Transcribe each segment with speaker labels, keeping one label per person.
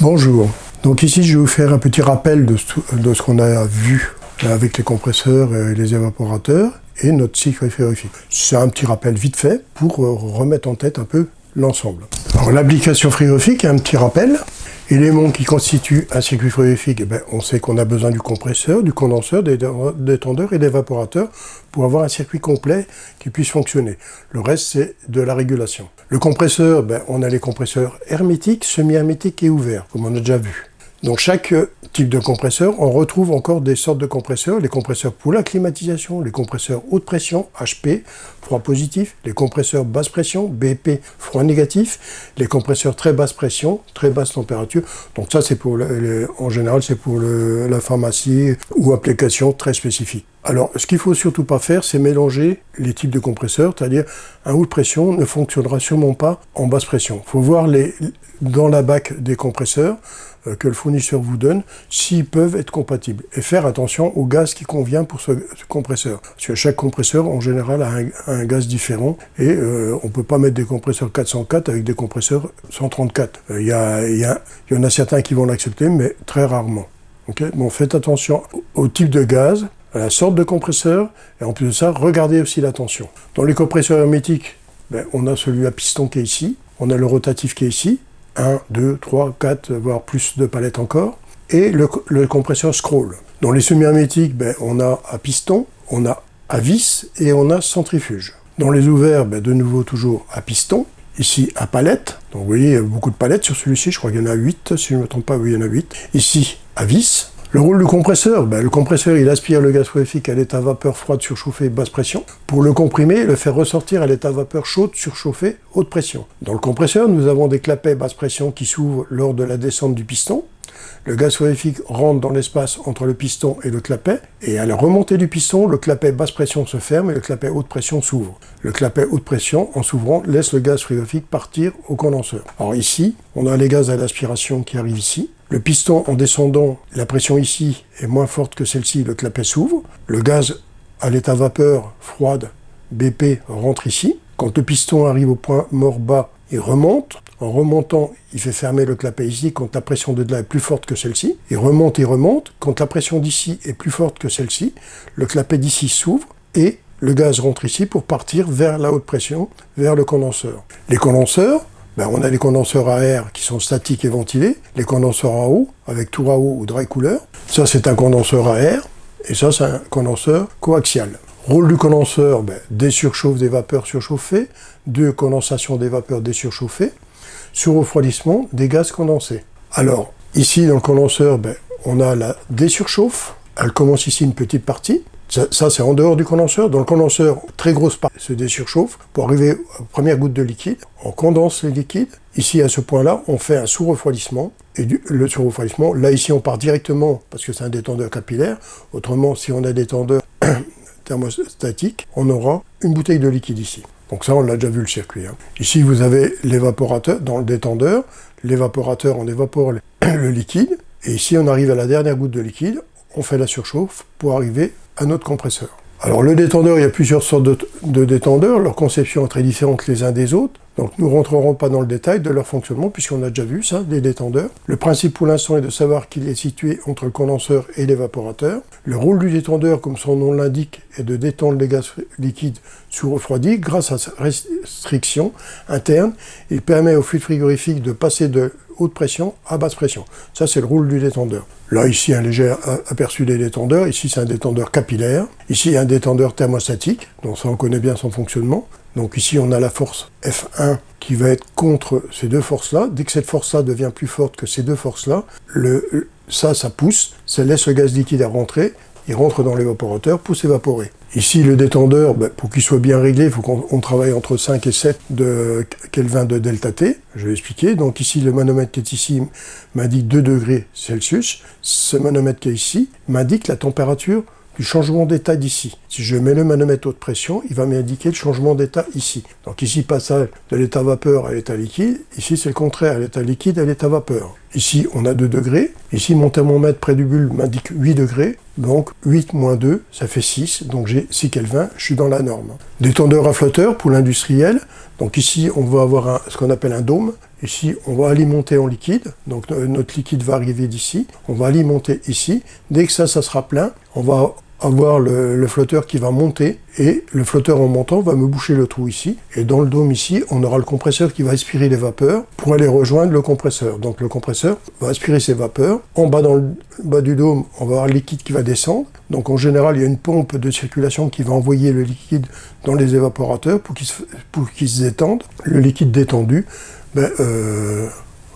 Speaker 1: Bonjour, donc ici je vais vous faire un petit rappel de ce qu'on a vu avec les compresseurs et les évaporateurs et notre cycle frigorifique. C'est un petit rappel vite fait pour remettre en tête un peu l'ensemble. Alors l'application frigorifique, un petit rappel. Éléments qui constituent un circuit frigorifique, on sait qu'on a besoin du compresseur, du condenseur, des détendeurs et des évaporateurs pour avoir un circuit complet qui puisse fonctionner. Le reste, c'est de la régulation. Le compresseur, on a les compresseurs hermétiques, semi-hermétiques et ouverts, comme on a déjà vu. Dans chaque type de compresseur, on retrouve encore des sortes de compresseurs. Les compresseurs pour la climatisation, les compresseurs haute pression, HP, froid positif, les compresseurs basse pression, BP, froid négatif, les compresseurs très basse pression, très basse température. Donc ça, c'est pour en général, c'est pour la pharmacie ou applications très spécifiques. Alors, ce qu'il ne faut surtout pas faire, c'est mélanger les types de compresseurs, c'est-à-dire un haute pression ne fonctionnera sûrement pas en basse pression. Il faut voir dans la bac des compresseurs que le fournisseur vous donne, s'ils peuvent être compatibles. Et faire attention au gaz qui convient pour ce compresseur. Parce que chaque compresseur, en général, a un gaz différent. Et on ne peut pas mettre des compresseurs 404 avec des compresseurs 134. Il y en a certains qui vont l'accepter, mais très rarement. Okay, bon, faites attention au type de gaz, à la sorte de compresseur, et en plus de ça, regardez aussi la tension. Dans les compresseurs hermétiques, on a celui à piston qui est ici, on a le rotatif qui est ici, 1, 2, 3, 4, voire plus de palettes encore, et le compresseur scroll. Dans les semi-hermétiques, on a à piston, on a à vis et on a centrifuge. Dans les ouverts, de nouveau toujours à piston, ici à palette, donc vous voyez il y a beaucoup de palettes sur celui-ci, je crois qu'il y en a 8, si je ne me trompe pas, oui il y en a 8. Ici à vis. Le rôle du compresseur, le compresseur il aspire le gaz frigorifique à l'état vapeur froide surchauffée basse pression pour le comprimer et le faire ressortir à l'état vapeur chaude surchauffée haute pression. Dans le compresseur, nous avons des clapets basse pression qui s'ouvrent lors de la descente du piston. Le gaz frigorifique rentre dans l'espace entre le piston et le clapet, et à la remontée du piston, le clapet basse pression se ferme et le clapet haute pression s'ouvre. Le clapet haute pression, en s'ouvrant, laisse le gaz frigorifique partir au condenseur. Alors ici, on a les gaz à l'aspiration qui arrivent ici. Le piston, en descendant, la pression ici est moins forte que celle-ci, le clapet s'ouvre. Le gaz à l'état vapeur froide, BP, rentre ici. Quand le piston arrive au point mort bas, il remonte. En remontant, il fait fermer le clapet ici quand la pression de là est plus forte que celle-ci. Il remonte et remonte. Quand la pression d'ici est plus forte que celle-ci, le clapet d'ici s'ouvre et le gaz rentre ici pour partir vers la haute pression, vers le condenseur. Les condenseurs, on a les condenseurs à air qui sont statiques et ventilés, les condenseurs à eau, avec tour à eau ou dry cooler. Ça, c'est un condenseur à air, et ça, c'est un condenseur coaxial. Rôle du condenseur, désurchauffe des vapeurs surchauffées, condensation des vapeurs désurchauffées, surrefroidissement des gaz condensés. Alors, ici, dans le condenseur, on a la désurchauffe, elle commence ici une petite partie. Ça, c'est en dehors du condenseur. Dans le condenseur, très grosse partie se désurchauffe pour arriver aux premières gouttes de liquide. On condense les liquides. Ici, à ce point-là, on fait un sous-refroidissement. Et le sous-refroidissement, là, ici, on part directement, parce que c'est un détendeur capillaire. Autrement, si on a des tendeurs thermostatiques, on aura une bouteille de liquide ici. Donc ça, on l'a déjà vu le circuit. Ici, vous avez l'évaporateur dans le détendeur. L'évaporateur, on évapore le liquide. Et ici, on arrive à la dernière goutte de liquide. On fait la surchauffe pour arriver à notre compresseur. Alors le détendeur, il y a plusieurs sortes de détendeurs, leur conception est très différente les uns des autres, donc nous ne rentrerons pas dans le détail de leur fonctionnement puisqu'on a déjà vu ça, des détendeurs. Le principe pour l'instant est de savoir qu'il est situé entre le condenseur et l'évaporateur. Le rôle du détendeur, comme son nom l'indique, est de détendre les gaz liquides sous refroidis grâce à sa restriction interne. Il permet au fluide frigorifique de passer de haute pression à basse pression. Ça, c'est le rôle du détendeur. Là, ici, un léger aperçu des détendeurs. Ici, c'est un détendeur capillaire. Ici, un détendeur thermostatique. Donc ça, on connaît bien son fonctionnement. Donc ici, on a la force F1 qui va être contre ces deux forces-là. Dès que cette force-là devient plus forte que ces deux forces-là, ça pousse, ça laisse le gaz liquide à rentrer. Il rentre dans l'évaporateur pour s'évaporer. Ici, le détendeur, pour qu'il soit bien réglé, il faut qu'on travaille entre 5 et 7 de Kelvin de delta T. Je vais expliquer. Donc ici, le manomètre qui est ici m'indique 2 degrés Celsius. Ce manomètre qui est ici m'indique la température du changement d'état d'ici. Si je mets le manomètre haute pression, il va m'indiquer le changement d'état ici. Donc ici, passage de l'état vapeur à l'état liquide. Ici, c'est le contraire, l'état liquide à l'état vapeur. Ici, on a 2 degrés. Ici, mon thermomètre près du bulbe m'indique 8 degrés. Donc 8 moins 2, ça fait 6. Donc j'ai 6 Kelvin, je suis dans la norme. Détendeur à flotteur pour l'industriel. Donc ici, on va avoir ce qu'on appelle un dôme. Ici, on va alimenter en liquide. Donc notre liquide va arriver d'ici. On va alimenter ici. Dès que ça sera plein, on va avoir le flotteur qui va monter, et le flotteur en montant va me boucher le trou ici, et dans le dôme ici, on aura le compresseur qui va aspirer les vapeurs pour aller rejoindre le compresseur. Donc le compresseur va aspirer ces vapeurs. En bas, dans le bas du dôme, on va avoir le liquide qui va descendre. Donc en général, il y a une pompe de circulation qui va envoyer le liquide dans les évaporateurs pour qu'ils se détendent. Le liquide détendu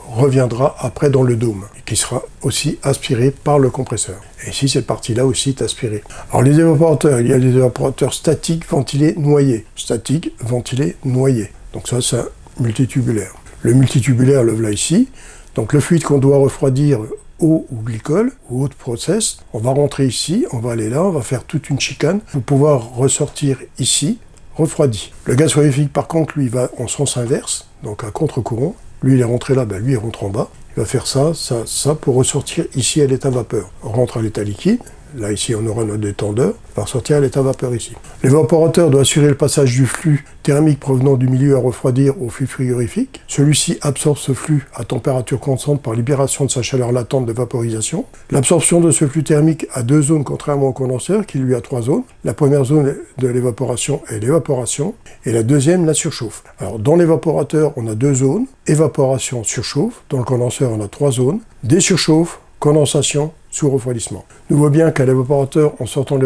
Speaker 1: reviendra après dans le dôme, qui sera aussi aspiré par le compresseur. Et ici, cette partie-là aussi est aspirée. Alors les évaporateurs, il y a des évaporateurs statiques, ventilés, noyés. Statiques, ventilés, noyés. Donc ça, c'est un multitubulaire. Le multitubulaire, le voilà ici. Donc le fluide qu'on doit refroidir, eau ou glycol, ou autre process, on va rentrer ici, on va aller là, on va faire toute une chicane pour pouvoir ressortir ici, refroidi. Le gaz frigorifique, par contre, lui, va en sens inverse, donc à contre-courant. Lui, il est rentré là, lui, il rentre en bas. Il va faire ça, ça, ça, pour ressortir ici à l'état vapeur. On rentre à l'état liquide. Là, ici, on aura notre détendeur. Il va ressortir à l'état vapeur ici. L'évaporateur doit assurer le passage du flux thermique provenant du milieu à refroidir au flux frigorifique. Celui-ci absorbe ce flux à température constante par libération de sa chaleur latente de vaporisation. L'absorption de ce flux thermique a 2 zones, contrairement au condenseur, qui lui a 3 zones. La première zone de l'évaporation est l'évaporation, et la deuxième, la surchauffe. Alors, dans l'évaporateur, on a 2 zones. Évaporation, surchauffe. Dans le condenseur, on a 3 zones. Désurchauffe, condensation, sous-refroidissement. Nous voyons bien qu'à l'évaporateur, en sortant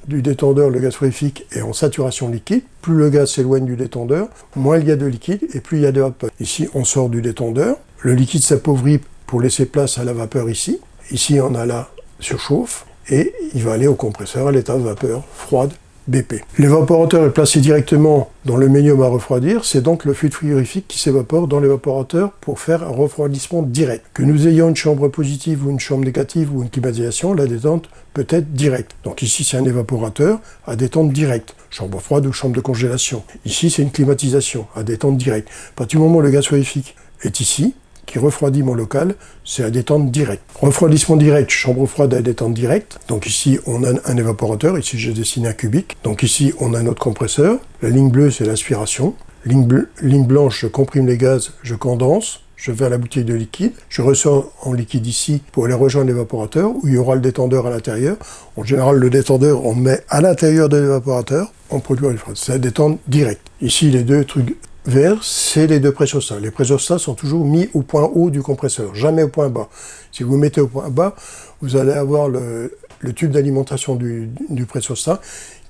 Speaker 1: du détendeur, le gaz frigorifique est en saturation liquide. Plus le gaz s'éloigne du détendeur, moins il y a de liquide et plus il y a de vapeur. Ici, on sort du détendeur. Le liquide s'appauvrit pour laisser place à la vapeur ici. Ici, on a la surchauffe et il va aller au compresseur à l'état de vapeur froide, BP. L'évaporateur est placé directement dans le médium à refroidir, c'est donc le fluide frigorifique qui s'évapore dans l'évaporateur pour faire un refroidissement direct. Que nous ayons une chambre positive ou une chambre négative ou une climatisation, la détente peut être directe. Donc ici c'est un évaporateur à détente directe, chambre froide ou chambre de congélation. Ici c'est une climatisation à détente directe. À partir du moment où le gaz frigorifique est ici, qui refroidit mon local, c'est à détente directe. Refroidissement direct, chambre froide à détente directe. Donc ici, on a un évaporateur. Ici, j'ai dessiné un cubique. Donc ici, on a notre compresseur. La ligne bleue, c'est l'aspiration. Ligne blanche, je comprime les gaz, je condense. Je vais à la bouteille de liquide. Je ressors en liquide ici pour aller rejoindre l'évaporateur où il y aura le détendeur à l'intérieur. En général, le détendeur, on le met à l'intérieur de l'évaporateur. On produit le froid. C'est à détente directe. Ici, les deux trucs vert, c'est les 2 pressostats. Les pressostats sont toujours mis au point haut du compresseur, jamais au point bas. Si vous mettez au point bas, vous allez avoir le tube d'alimentation du pressostat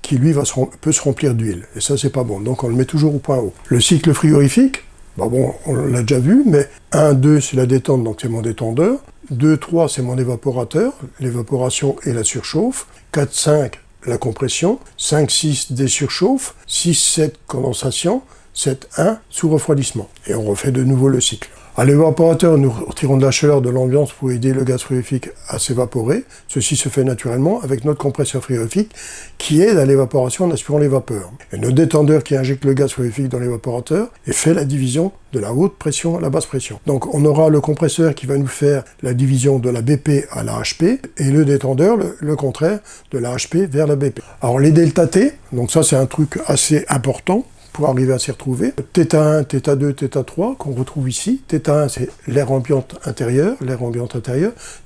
Speaker 1: qui, lui, peut se remplir d'huile. Et ça, c'est pas bon. Donc, on le met toujours au point haut. Le cycle frigorifique, bon, on l'a déjà vu, mais 1, 2, c'est la détente, donc c'est mon détendeur. 2, 3, c'est mon évaporateur, l'évaporation et la surchauffe. 4, 5, la compression. 5, 6, désurchauffe. 6, 7, condensation. 7.1 sous refroidissement. Et on refait de nouveau le cycle. À l'évaporateur, nous retirons de la chaleur de l'ambiance pour aider le gaz frigorifique à s'évaporer. Ceci se fait naturellement avec notre compresseur frigorifique qui aide à l'évaporation en aspirant les vapeurs. Et notre détendeur qui injecte le gaz frigorifique dans l'évaporateur et fait la division de la haute pression à la basse pression. Donc on aura le compresseur qui va nous faire la division de la BP à la HP et le détendeur, le contraire, de la HP vers la BP. Alors les delta T, donc ça c'est un truc assez important pour arriver à s'y retrouver. θ1, θ2, θ3 qu'on retrouve ici. θ1 c'est l'air ambiant intérieur,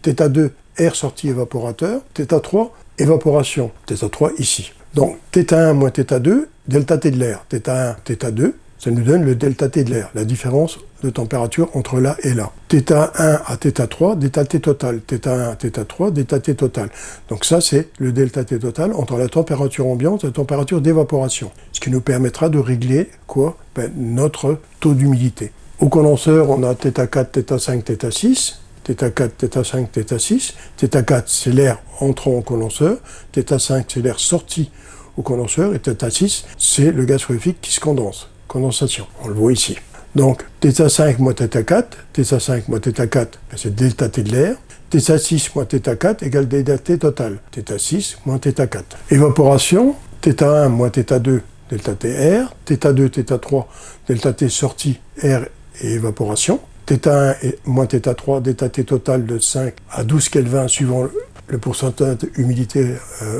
Speaker 1: θ2 air sorti évaporateur, θ3 évaporation, θ3 ici. Donc θ1 moins θ2, delta T de l'air, θ1, θ2, ça nous donne le delta T de l'air, la différence de température entre là et là. θ1 à θ3, delta T total. θ1 θ3, delta T total. Donc ça, c'est le delta T total entre la température ambiante et la température d'évaporation. Ce qui nous permettra de régler quoi? Notre taux d'humidité. Au condenseur, on a θ4, θ5, θ6. θ4, θ5, θ6. θ4, c'est l'air entrant au condenseur. θ5, c'est l'air sorti au condenseur. Et θ6, c'est le gaz frigorifique qui se condense. Condensation, on le voit ici. Donc, θ5 moins θ4, θ5 moins θ4, c'est delta T de l'air. θ6 moins θ4 égale delta T total. θ6 moins θ4. Évaporation, θ1 moins θ2, delta T air. θ2, θ3, delta T sortie, air et évaporation. θ1 moins θ3, delta T total de 5 à 12 Kelvin suivant le pourcentage d'humidité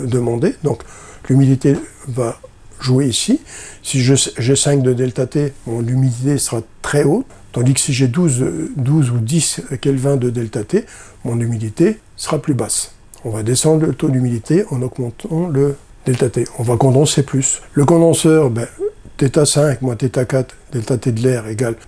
Speaker 1: demandé. Donc, l'humidité va jouer ici. Si j'ai 5 de delta T, mon humidité sera très haute, Tandis que si j'ai 12 ou 10 Kelvin de delta T, mon humidité sera plus basse. On va descendre le taux d'humidité en augmentant le delta T. On va condenser plus. Le condenseur, θ5 moins θ4, delta T de l'air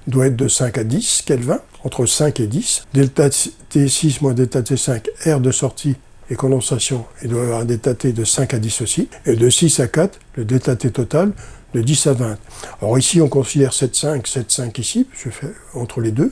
Speaker 1: doit être de 5 à 10 Kelvin, entre 5 et 10. Delta T6 moins delta T5, air de sortie et condensation, il doit y avoir un delta T de 5 à 10 aussi. Et de 6 à 4, le delta T total de 10 à 20. Alors ici, on considère 7,5 ici, je fais entre les deux.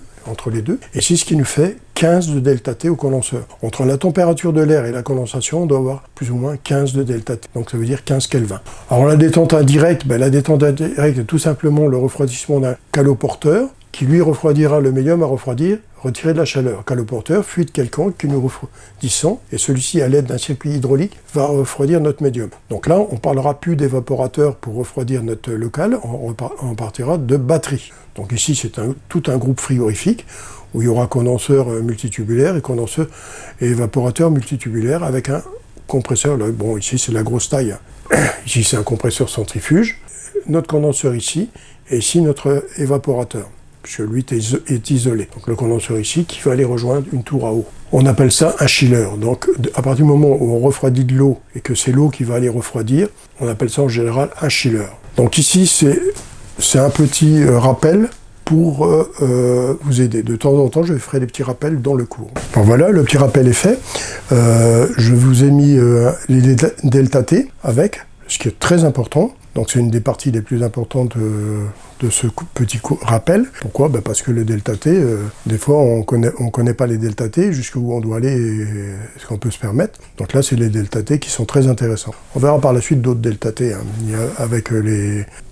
Speaker 1: Et c'est ce qui nous fait 15 de delta T au condenseur. Entre la température de l'air et la condensation, on doit avoir plus ou moins 15 de delta T. Donc ça veut dire 15 Kelvin. Alors la détente indirecte, la détente indirecte est tout simplement le refroidissement d'un caloporteur qui lui refroidira le médium à retirer de la chaleur. Caloporteur, fluide quelconque que nous refroidissons, et celui-ci, à l'aide d'un circuit hydraulique, va refroidir notre médium. Donc là, on ne parlera plus d'évaporateur pour refroidir notre local, on partira de batterie. Donc ici, c'est tout un groupe frigorifique, où il y aura condenseur multitubulaire et évaporateur multitubulaire avec un compresseur. Là, bon, ici, c'est la grosse taille. Ici, c'est un compresseur centrifuge. Notre condenseur ici, et ici, notre évaporateur, puisque lui est isolé. Donc le condenseur ici qui va aller rejoindre une tour à eau. On appelle ça un chiller. Donc à partir du moment où on refroidit de l'eau et que c'est l'eau qui va aller refroidir, on appelle ça en général un chiller. Donc ici c'est un petit rappel pour vous aider. De temps en temps, je ferai des petits rappels dans le cours. Bon, voilà, le petit rappel est fait. Je vous ai mis les delta T avec, ce qui est très important. Donc c'est une des parties les plus importantes de ce petit rappel. Pourquoi ? Parce que le delta T, des fois on connaît pas les delta T, jusqu'où on doit aller, ce qu'on peut se permettre. Donc là c'est les delta T qui sont très intéressants. On verra par la suite d'autres delta T, avec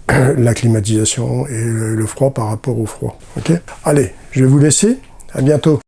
Speaker 1: la climatisation et le froid par rapport au froid. Okay ? Allez, je vais vous laisser, à bientôt.